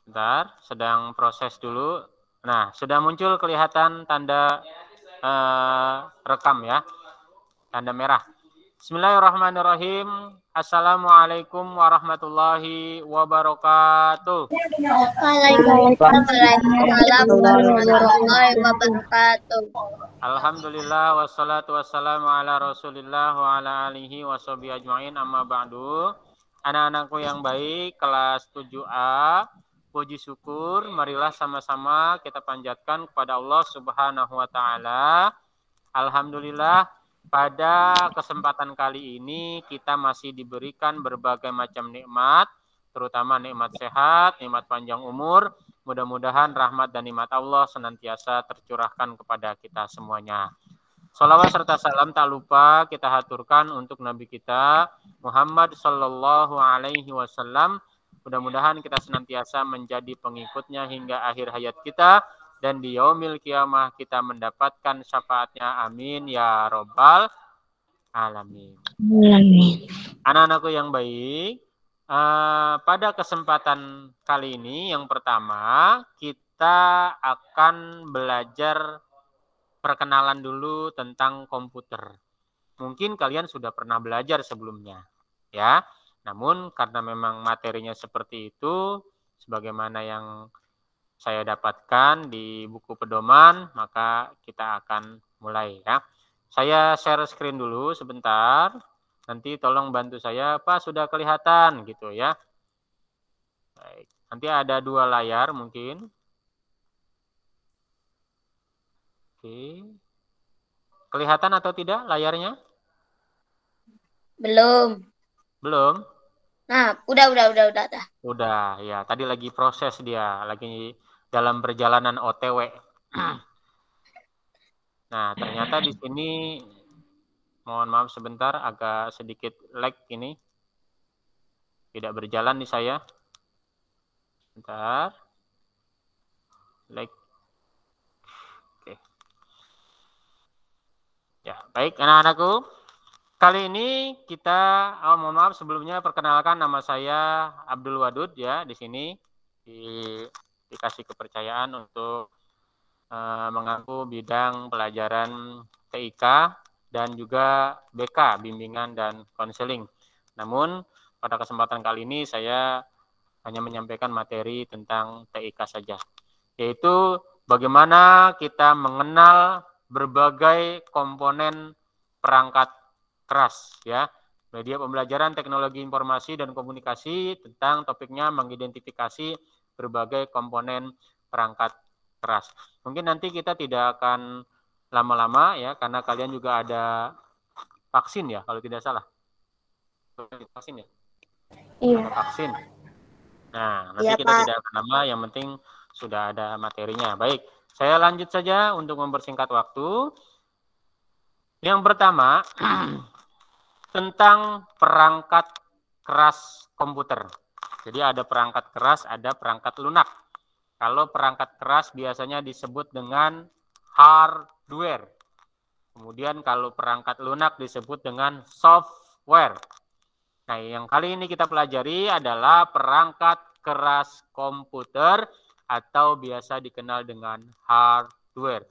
Sebentar, sedang proses dulu. Nah, sudah muncul kelihatan tanda rekam ya, tanda merah. Bismillahirrahmanirrahim. Assalamualaikum warahmatullahi wabarakatuh. Waalaikumsalam warahmatullahi wabarakatuh. Alhamdulillah wassalatu wassalamu ala Rasulillah wa ala alihi washabihi ajmain, amma ba'du. Anak-anakku yang baik, kelas 7A, puji syukur, marilah sama-sama kita panjatkan kepada Allah Subhanahu wa taala. Alhamdulillah, pada kesempatan kali ini kita masih diberikan berbagai macam nikmat, terutama nikmat sehat, nikmat panjang umur. Mudah-mudahan rahmat dan nikmat Allah senantiasa tercurahkan kepada kita semuanya. Salawat serta salam tak lupa kita haturkan untuk Nabi kita Muhammad Sallallahu Alaihi Wasallam. Mudah-mudahan kita senantiasa menjadi pengikutnya hingga akhir hayat kita, dan di yaumil kiamah kita mendapatkan syafaatnya. Amin ya robbal alamin. Amin. Anak-anakku yang baik, pada kesempatan kali ini yang pertama kita akan belajar perkenalan dulu tentang komputer. Mungkin kalian sudah pernah belajar sebelumnya, ya. Namun karena memang materinya seperti itu, sebagaimana yang saya dapatkan di buku pedoman, maka kita akan mulai ya. Saya share screen dulu sebentar. Nanti tolong bantu saya, Pak, sudah kelihatan gitu ya. Baik. Nanti ada 2 layar mungkin. Oke. Kelihatan atau tidak layarnya? Belum. Belum? Nah, udah. Udah, ya. Tadi lagi proses dia, lagi dalam perjalanan OTW. Nah, ternyata di sini, mohon maaf sebentar, agak sedikit lag ini. Tidak berjalan di saya. Bentar. Lag. Oke. Ya, baik anak-anakku. Kali ini kita, mohon maaf sebelumnya, perkenalkan nama saya Abdul Wadud ya. Di sini dikasih kepercayaan untuk mengaku bidang pelajaran TIK dan juga BK, bimbingan dan konseling. Namun pada kesempatan kali ini saya hanya menyampaikan materi tentang TIK saja, yaitu bagaimana kita mengenal berbagai komponen perangkat keras ya. Media pembelajaran teknologi informasi dan komunikasi tentang topiknya mengidentifikasi berbagai komponen perangkat keras. Mungkin nanti kita tidak akan lama-lama ya, karena kalian juga ada vaksin ya, kalau tidak salah. Vaksin ya? Iya. Ada vaksin. Nah, nanti Iya, kita Pak. tidak akan lama, yang penting sudah ada materinya. Baik, saya lanjut saja untuk mempersingkat waktu. Yang pertama, tentang perangkat keras komputer. Jadi ada perangkat keras, ada perangkat lunak. Kalau perangkat keras biasanya disebut dengan hardware. Kemudian kalau perangkat lunak disebut dengan software. Nah, yang kali ini kita pelajari adalah perangkat keras komputer atau biasa dikenal dengan hardware.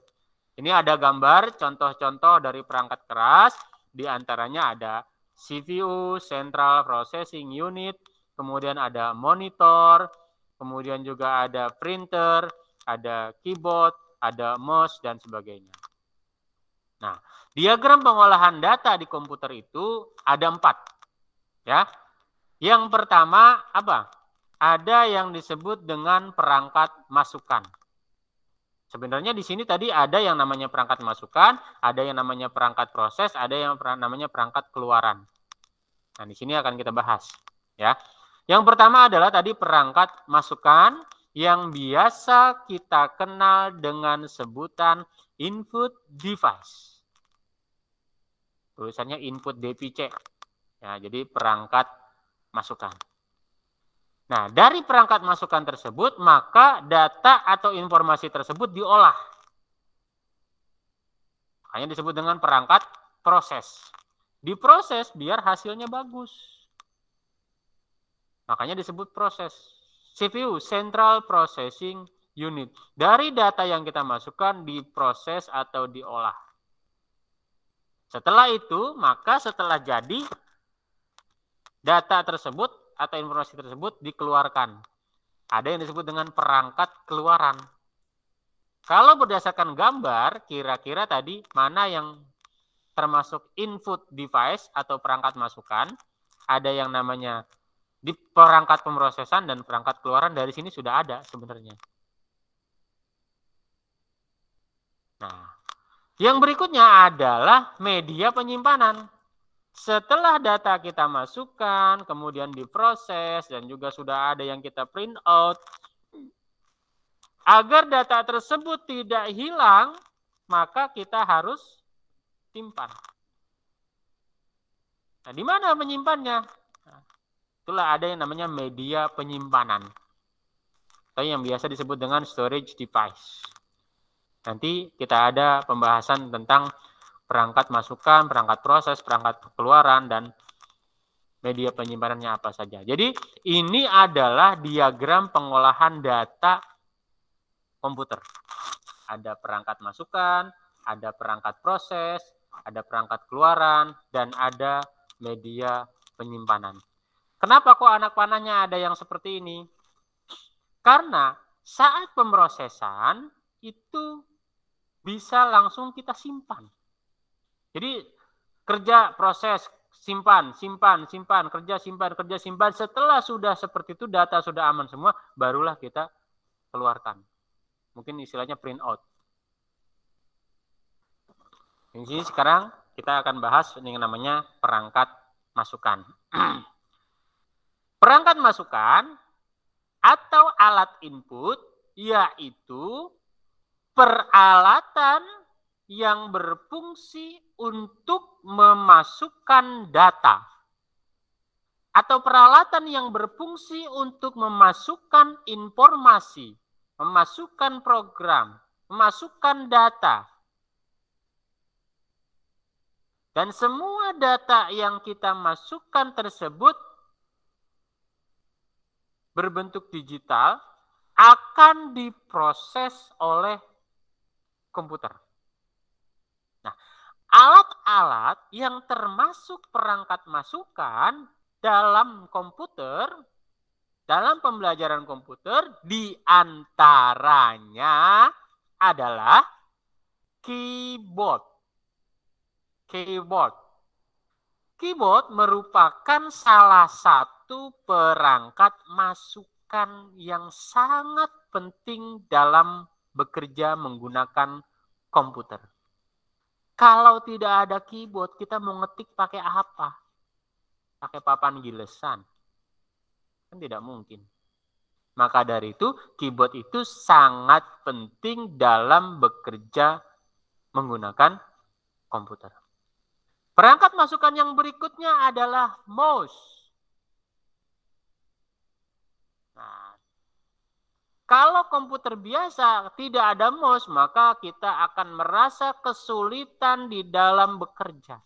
Ini ada gambar contoh-contoh dari perangkat keras, di antaranya ada CPU, Central Processing Unit, kemudian ada monitor, kemudian juga ada printer, ada keyboard, ada mouse, dan sebagainya. Nah, diagram pengolahan data di komputer itu ada 4. Ya. Yang pertama apa? Ada yang disebut dengan perangkat masukan. Sebenarnya di sini tadi ada yang namanya perangkat masukan, ada yang namanya perangkat proses, ada yang namanya perangkat keluaran. Nah, di sini akan kita bahas, ya. Yang pertama adalah tadi perangkat masukan yang biasa kita kenal dengan sebutan input device. Tulisannya input DPC. Ya, jadi perangkat masukan. Nah, dari perangkat masukan tersebut, maka data atau informasi tersebut diolah. Hanya disebut dengan perangkat proses. Diproses biar hasilnya bagus. Makanya disebut proses. CPU, Central Processing Unit. Dari data yang kita masukkan diproses atau diolah. Setelah itu, maka setelah jadi, data tersebut atau informasi tersebut dikeluarkan. Ada yang disebut dengan perangkat keluaran. Kalau berdasarkan gambar, kira-kira tadi mana yang termasuk input device atau perangkat masukan, ada yang namanya di perangkat pemrosesan dan perangkat keluaran. Dari sini sudah ada sebenarnya. Nah, yang berikutnya adalah media penyimpanan. Setelah data kita masukkan, kemudian diproses, dan juga sudah ada yang kita print out, agar data tersebut tidak hilang, maka kita harus simpan. Nah, di mana menyimpannya? Itulah ada yang namanya media penyimpanan, atau yang biasa disebut dengan storage device. Nanti kita ada pembahasan tentang perangkat masukan, perangkat proses, perangkat keluaran, dan media penyimpanannya apa saja. Jadi ini adalah diagram pengolahan data komputer. Ada perangkat masukan, ada perangkat proses, ada perangkat keluaran, dan ada media penyimpanan. Kenapa kok anak panahnya ada yang seperti ini? Karena saat pemrosesan itu bisa langsung kita simpan. Jadi kerja proses, simpan, simpan, simpan, kerja simpan, kerja simpan. Setelah sudah seperti itu, data sudah aman semua, barulah kita keluarkan. Mungkin istilahnya print out. Di sini sekarang kita akan bahas yang namanya perangkat masukan. Perangkat masukan atau alat input yaitu peralatan yang berfungsi untuk memasukkan data atau peralatan yang berfungsi untuk memasukkan informasi, memasukkan program, memasukkan data. Dan semua data yang kita masukkan tersebut berbentuk digital akan diproses oleh komputer. Nah, alat-alat yang termasuk perangkat masukan dalam komputer, dalam pembelajaran komputer, diantaranya adalah keyboard. Keyboard merupakan salah satu perangkat masukan yang sangat penting dalam bekerja menggunakan komputer. Kalau tidak ada keyboard, kita mau ngetik pakai apa? Pakai papan gilesan. Kan tidak mungkin. Maka dari itu, keyboard itu sangat penting dalam bekerja menggunakan komputer. Perangkat masukan yang berikutnya adalah mouse. Nah, kalau komputer biasa tidak ada mouse, maka kita akan merasa kesulitan di dalam bekerja.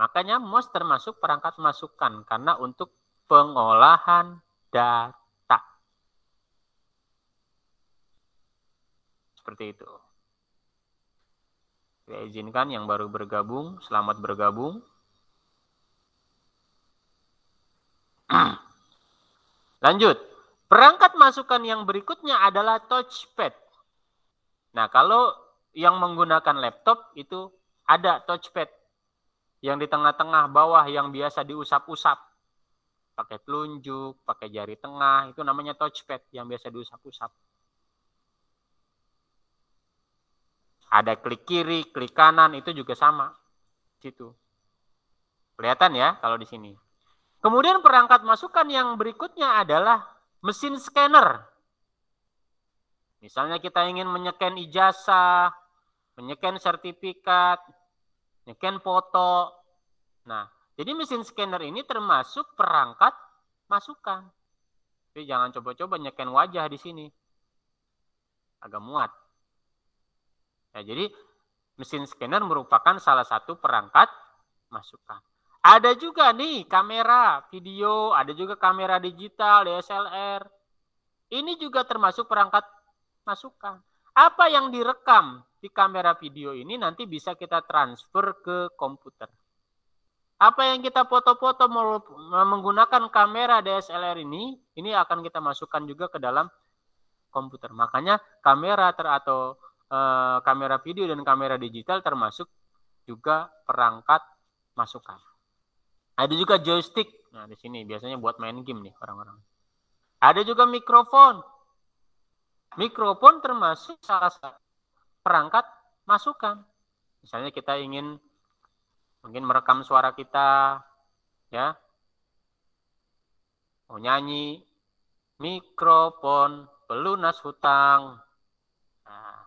Makanya mouse termasuk perangkat masukan karena untuk pengolahan data. Seperti itu. Saya izinkan yang baru bergabung, selamat bergabung. Lanjut, perangkat masukan yang berikutnya adalah touchpad. Nah, kalau yang menggunakan laptop itu ada touchpad yang di tengah-tengah bawah yang biasa diusap-usap. Pakai telunjuk, pakai jari tengah, itu namanya touchpad yang biasa diusap-usap. Ada klik kiri, klik kanan, itu juga sama. Situ. Kelihatan ya kalau di sini. Kemudian perangkat masukan yang berikutnya adalah mesin scanner. Misalnya kita ingin menyeken ijazah, menyeken sertifikat, menyeken foto. Nah, jadi mesin scanner ini termasuk perangkat masukan. Jadi jangan coba-coba nyeken wajah di sini. Agak muat. Nah, jadi mesin scanner merupakan salah satu perangkat masukan. Ada juga nih kamera video, ada juga kamera digital, DSLR. Ini juga termasuk perangkat masukan. Apa yang direkam di kamera video ini nanti bisa kita transfer ke komputer. Apa yang kita foto-foto menggunakan kamera DSLR ini akan kita masukkan juga ke dalam komputer. Makanya kamera kamera video dan kamera digital termasuk juga perangkat masukan. Ada juga joystick. Nah, di sini biasanya buat main game nih orang-orang. Ada juga mikrofon. Mikrofon termasuk salah satu perangkat masukan. Misalnya kita ingin mungkin merekam suara kita, ya, mau nyanyi, mikrofon, pelunas hutang. Nah,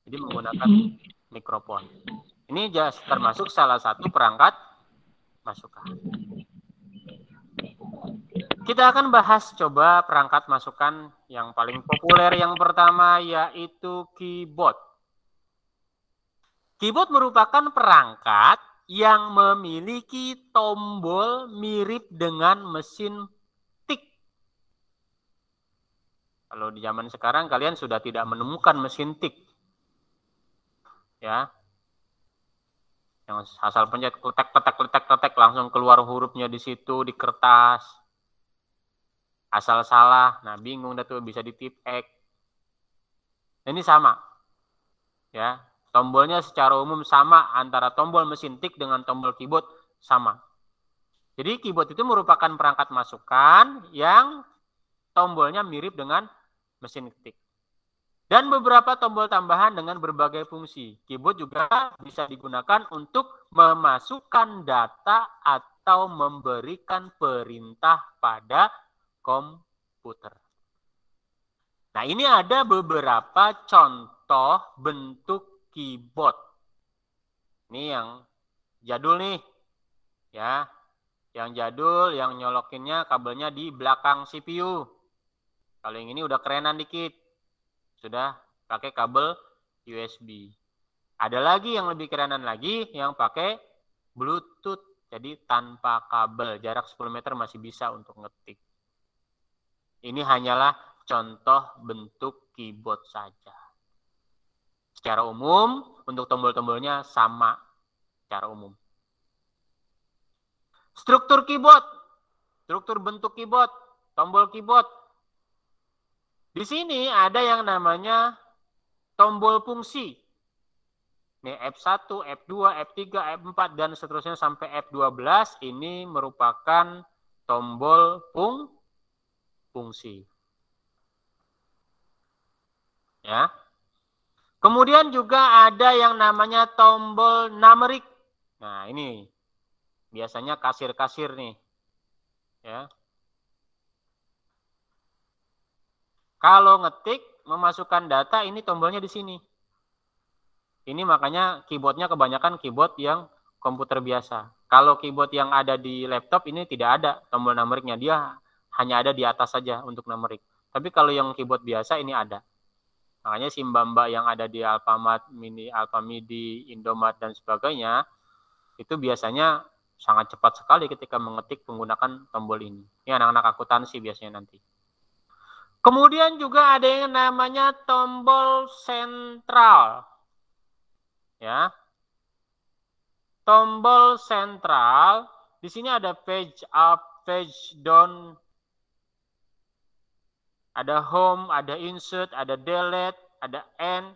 jadi menggunakan mikrofon. Ini termasuk salah satu perangkat masukan. Kita akan bahas coba perangkat masukan yang paling populer yang pertama yaitu keyboard. Keyboard merupakan perangkat yang memiliki tombol mirip dengan mesin tik. Kalau di zaman sekarang kalian sudah tidak menemukan mesin tik. Ya. Yang asal pencet kletek langsung keluar hurufnya di situ di kertas. Asal salah, nah bingung dah tuh bisa di tip X. Ini sama. Ya, tombolnya secara umum sama antara tombol mesin tik dengan tombol keyboard sama. Jadi keyboard itu merupakan perangkat masukan yang tombolnya mirip dengan mesin tik. Dan beberapa tombol tambahan dengan berbagai fungsi. Keyboard juga bisa digunakan untuk memasukkan data atau memberikan perintah pada komputer. Nah, ini ada beberapa contoh bentuk keyboard. Ini yang jadul nih. Ya. Yang jadul, yang nyolokinnya kabelnya di belakang CPU. Kalau yang ini udah kerenan dikit. Sudah pakai kabel USB. Ada lagi yang lebih kerenan lagi yang pakai Bluetooth. Jadi tanpa kabel, jarak 10 meter masih bisa untuk ngetik. Ini hanyalah contoh bentuk keyboard saja. Secara umum, untuk tombol-tombolnya sama secara umum. Struktur keyboard, struktur bentuk keyboard, tombol keyboard. Di sini ada yang namanya tombol fungsi. Ini F1, F2, F3, F4, dan seterusnya sampai F12. Ini merupakan tombol fungsi. Ya. Kemudian juga ada yang namanya tombol numerik. Nah, ini biasanya kasir-kasir nih. Ya. Kalau ngetik, memasukkan data, ini tombolnya di sini. Ini makanya keyboardnya kebanyakan keyboard yang komputer biasa. Kalau keyboard yang ada di laptop ini tidak ada tombol numeriknya. Dia hanya ada di atas saja untuk numerik. Tapi kalau yang keyboard biasa ini ada. Makanya si mbak-mbak yang ada di Alfamart, Alfamidi, Indomaret, dan sebagainya, itu biasanya sangat cepat sekali ketika mengetik menggunakan tombol ini. Ini anak-anak akuntansi biasanya nanti. Kemudian juga ada yang namanya tombol sentral. Ya. Tombol sentral, di sini ada page up, page down, ada home, ada insert, ada delete, ada end,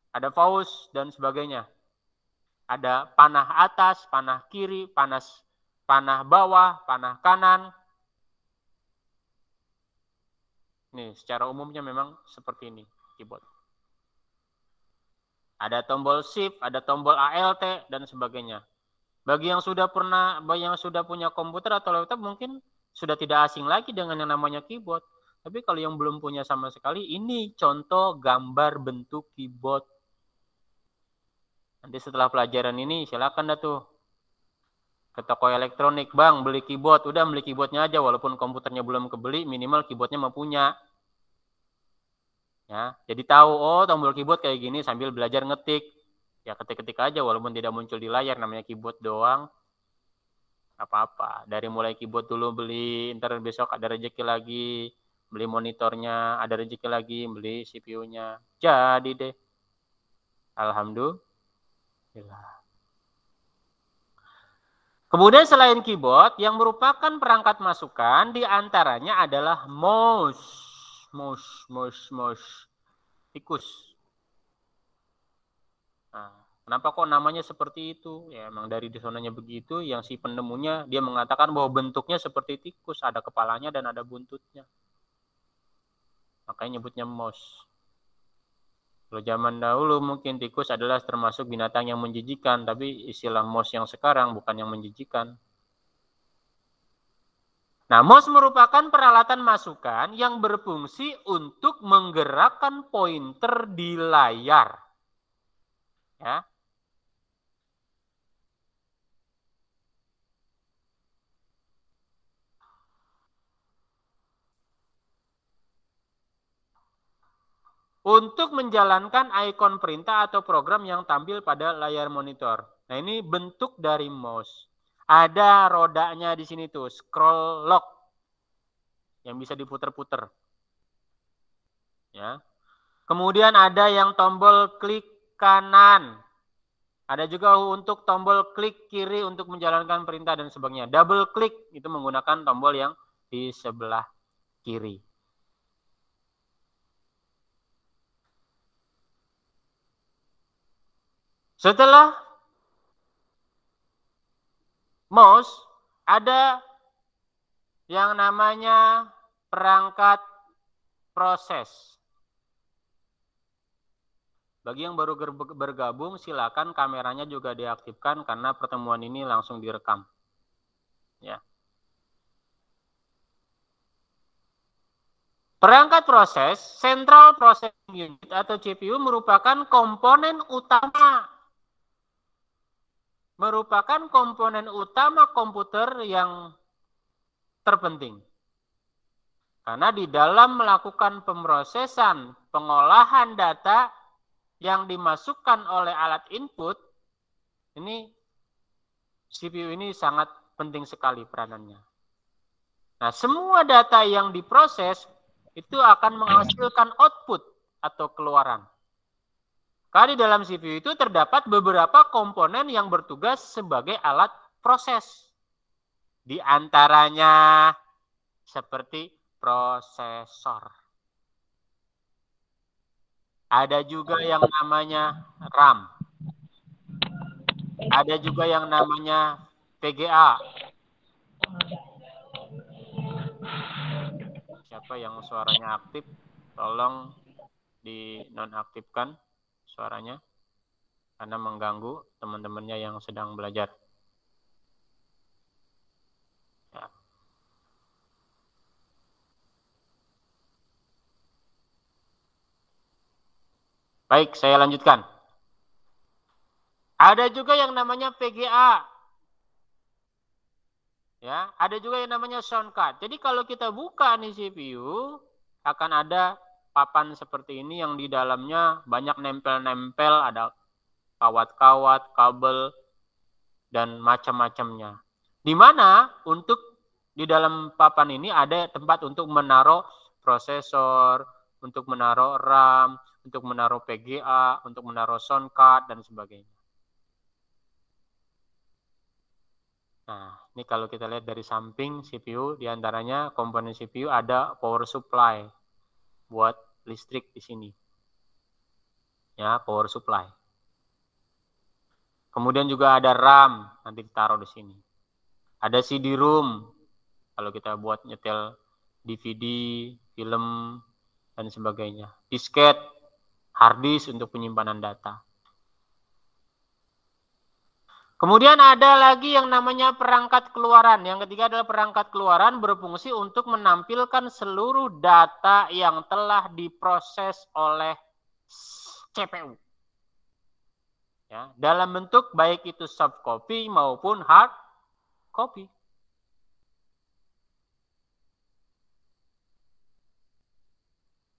ada pause, dan sebagainya. Ada panah atas, panah kiri, panah bawah, panah kanan. Nih, secara umumnya memang seperti ini keyboard. Ada tombol shift, ada tombol ALT, dan sebagainya. Bagi yang sudah punya komputer atau laptop mungkin sudah tidak asing lagi dengan yang namanya keyboard. Tapi kalau yang belum punya sama sekali, ini contoh gambar bentuk keyboard. Nanti setelah pelajaran ini silakan dah tuh ke toko elektronik, bang beli keyboard, udah beli keyboardnya aja walaupun komputernya belum kebeli, minimal keyboardnya mau punya. Ya, jadi tahu oh tombol keyboard kayak gini sambil belajar ngetik. Ya ketik-ketik aja walaupun tidak muncul di layar, namanya keyboard doang. apa-apa. Dari mulai keyboard dulu beli, ntar besok ada rezeki lagi, beli monitornya, ada rezeki lagi, beli CPU-nya. Jadi deh. Alhamdulillah. Kemudian selain keyboard, yang merupakan perangkat masukan diantaranya adalah mouse. Tikus. Nah, kenapa kok namanya seperti itu? Ya emang dari disonanya begitu, yang si penemunya dia mengatakan bahwa bentuknya seperti tikus, ada kepalanya dan ada buntutnya. Makanya nyebutnya mouse. Kalau zaman dahulu mungkin tikus adalah termasuk binatang yang menjijikan, tapi istilah mouse yang sekarang bukan yang menjijikan. Nah, mouse merupakan peralatan masukan yang berfungsi untuk menggerakkan pointer di layar. Ya. Untuk menjalankan ikon perintah atau program yang tampil pada layar monitor. Nah, ini bentuk dari mouse. Ada rodanya di sini tuh, scroll lock yang bisa diputer-puter. Ya. Kemudian ada yang tombol klik kanan. Ada juga untuk tombol klik kiri untuk menjalankan perintah dan sebagainya. Double klik itu menggunakan tombol yang di sebelah kiri. Setelah mouse, ada yang namanya perangkat proses. Bagi yang baru bergabung, silakan kameranya juga diaktifkan karena pertemuan ini langsung direkam. Ya. Perangkat proses, Central Processing Unit atau CPU merupakan komponen utama komputer yang terpenting. Karena di dalam melakukan pemrosesan, pengolahan data yang dimasukkan oleh alat input, ini CPU ini sangat penting sekali peranannya. Nah, semua data yang diproses itu akan menghasilkan output atau keluaran. Karena di dalam CPU itu terdapat beberapa komponen yang bertugas sebagai alat proses. Di antaranya seperti prosesor. Ada juga yang namanya RAM. Ada juga yang namanya VGA. Siapa yang suaranya aktif, tolong dinonaktifkan suaranya karena mengganggu teman-temannya yang sedang belajar. Ya. Baik, saya lanjutkan. Ada juga yang namanya VGA. Ya, ada juga yang namanya sound card. Jadi kalau kita buka nih CPU, akan ada papan seperti ini yang di dalamnya banyak nempel-nempel, ada kawat-kawat, kabel, dan macam-macamnya. Di mana untuk di dalam papan ini ada tempat untuk menaruh prosesor, untuk menaruh RAM, untuk menaruh VGA, untuk menaruh sound card, dan sebagainya. Nah, ini kalau kita lihat dari samping CPU, diantaranya komponen CPU ada power supply buat listrik di sini. Ya, power supply. Kemudian juga ada RAM, nanti ditaruh di sini. Ada CD-ROM, kalau kita buat nyetel DVD, film, dan sebagainya. Disket, hard disk untuk penyimpanan data. Kemudian ada lagi yang namanya perangkat keluaran. Yang ketiga adalah perangkat keluaran berfungsi untuk menampilkan seluruh data yang telah diproses oleh CPU. Ya, dalam bentuk baik itu soft copy maupun hard copy.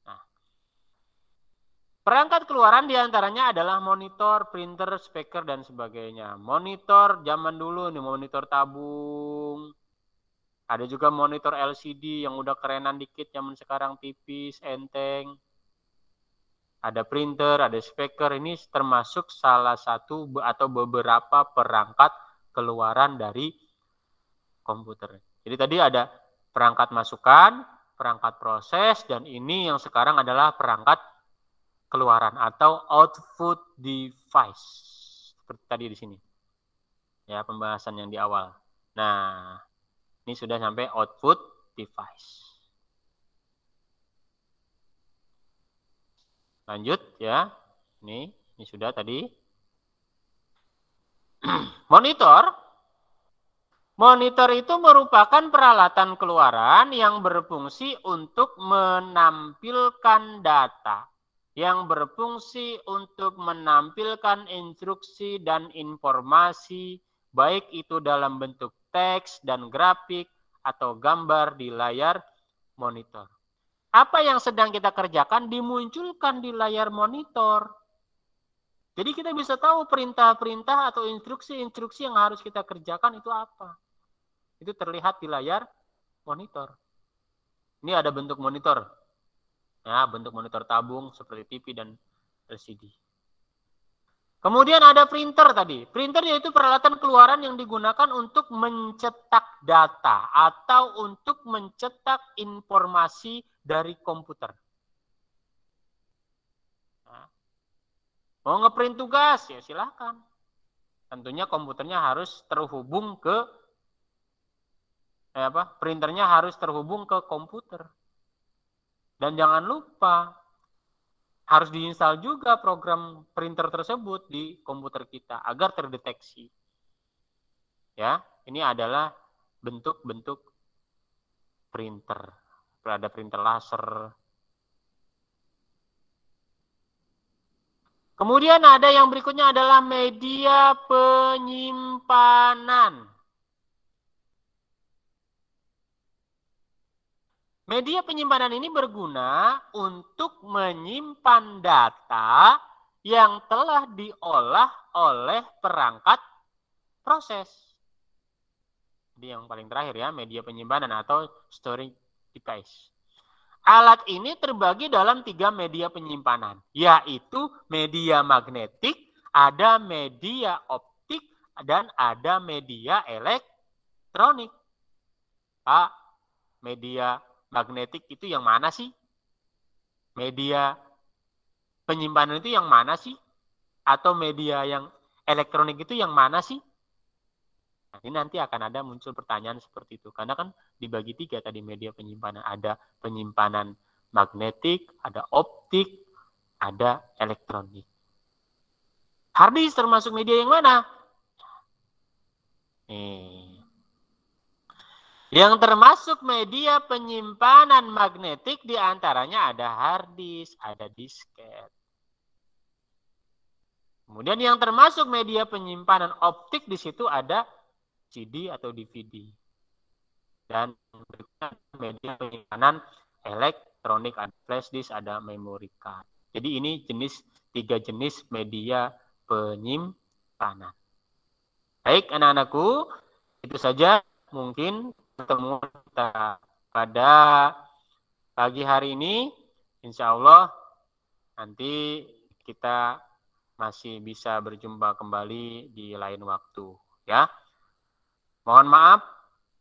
Nah, Perangkat keluaran diantaranya adalah monitor, printer, speaker, dan sebagainya. Monitor zaman dulu nih, monitor tabung. Ada juga monitor LCD yang udah kerenan dikit, zaman sekarang tipis, enteng. Ada printer, ada speaker. Ini termasuk salah satu atau beberapa perangkat keluaran dari komputer. Jadi tadi ada perangkat masukan, perangkat proses, dan ini yang sekarang adalah perangkat keluaran atau output device. Seperti tadi di sini. Ya, pembahasan yang di awal. Nah, ini sudah sampai output device. Lanjut ya. Ini sudah tadi. Monitor. Monitor itu merupakan peralatan keluaran yang berfungsi untuk menampilkan data, yang berfungsi untuk menampilkan instruksi dan informasi, baik itu dalam bentuk teks dan grafik atau gambar di layar monitor. Apa yang sedang kita kerjakan dimunculkan di layar monitor. Jadi kita bisa tahu perintah-perintah atau instruksi-instruksi yang harus kita kerjakan itu apa. Itu terlihat di layar monitor. Ini ada bentuk monitor. Ya, bentuk monitor tabung seperti TV dan LCD. Kemudian ada printer tadi. Printer yaitu peralatan keluaran yang digunakan untuk mencetak data atau untuk mencetak informasi dari komputer. Nah, mau ngeprint tugas ya silahkan. Tentunya komputernya harus terhubung ke printernya harus terhubung ke komputer. Dan jangan lupa harus diinstal juga program printer tersebut di komputer kita agar terdeteksi. Ya, ini adalah bentuk-bentuk printer. Ada printer laser. Kemudian ada yang berikutnya adalah media penyimpanan. Media penyimpanan ini berguna untuk menyimpan data yang telah diolah oleh perangkat proses. Jadi yang paling terakhir ya, media penyimpanan atau storage device. Alat ini terbagi dalam 3 media penyimpanan, yaitu media magnetik, ada media optik, dan ada media elektronik. Pak, media magnetik itu yang mana sih? Media penyimpanan itu yang mana sih? Atau media yang elektronik itu yang mana sih? Nah, ini nanti akan ada muncul pertanyaan seperti itu. Karena kan dibagi 3 tadi media penyimpanan. Ada penyimpanan magnetik, ada optik, ada elektronik. Hard disk termasuk media yang mana? Yang termasuk media penyimpanan magnetik diantaranya ada hard disk, ada disket. Kemudian yang termasuk media penyimpanan optik di situ ada CD atau DVD. Dan media penyimpanan elektronik, ada flash disk, ada memory card. Jadi ini 3 jenis media penyimpanan. Baik anak-anakku, itu saja mungkin pertemuan kita pada pagi hari ini. Insya Allah nanti kita masih bisa berjumpa kembali di lain waktu ya. Mohon maaf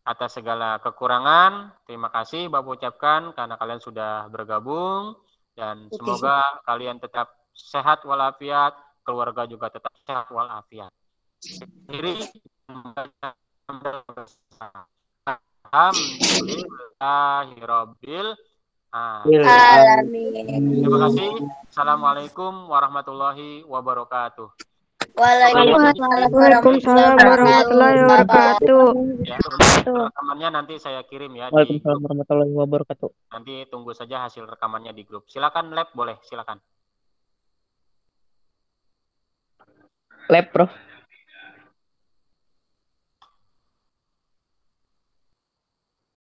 atas segala kekurangan. Terima kasih Bapak ucapkan karena kalian sudah bergabung dan semoga kalian tetap sehat walafiat, keluarga juga tetap sehat walafiat. Alhamdulillahirabbil alamin. Terima kasih. Assalamualaikum warahmatullahi wabarakatuh. Waalaikumsalam warahmatullahi wabarakatuh. Ya, rekamannya nanti saya kirim ya. Waalaikumsalam warahmatullahi wabarakatuh. Nanti tunggu saja hasil rekamannya di grup. Silakan Lab, boleh silakan. Lab, Prof.